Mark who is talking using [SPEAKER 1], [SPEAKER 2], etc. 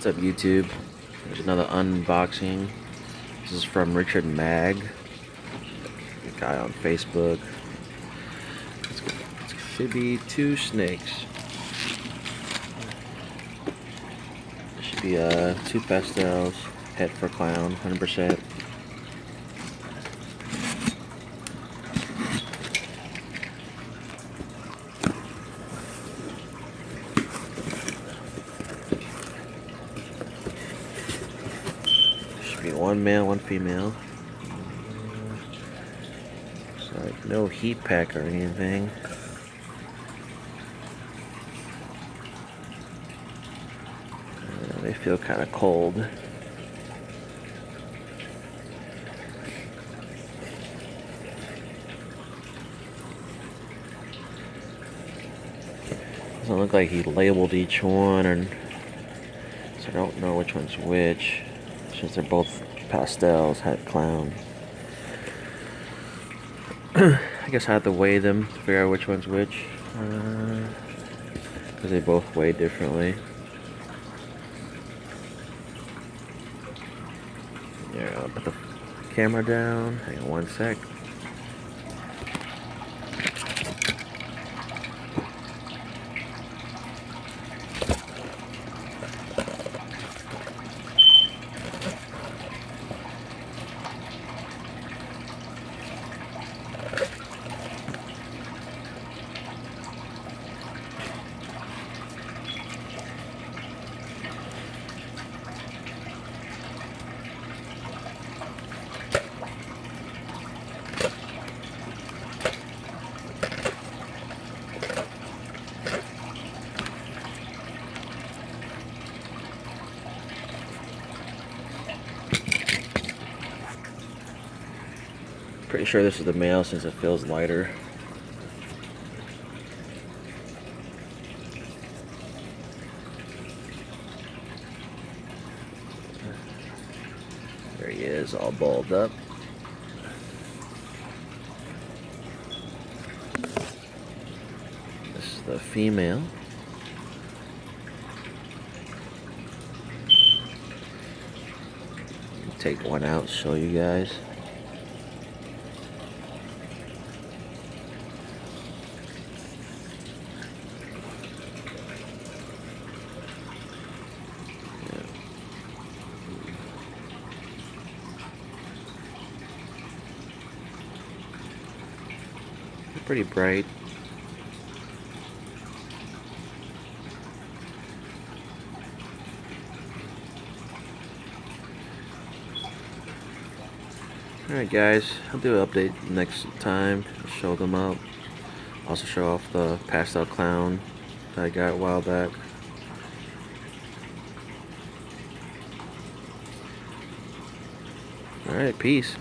[SPEAKER 1] What's up, YouTube? There's another unboxing. This is from Richard Mag, a guy on Facebook. It should be two snakes. It should be two pastels, het for clown, 100%. Should be one male, one female. Looks like no heat pack or anything. They feel kind of cold. Doesn't look like he labeled each one, and so I don't know which one's which, since they're both pastels, het clown. I guess I have to weigh them to figure out which one's which, because they both weigh differently. Yeah, I'll put the camera down. Hang on one sec. Pretty sure this is the male since it feels lighter. There he is, all balled up. This is the female. Take one out, show you guys. Pretty bright. Alright guys, I'll do an update next time, show them up. Also show off the pastel clown that I got a while back. Alright, peace.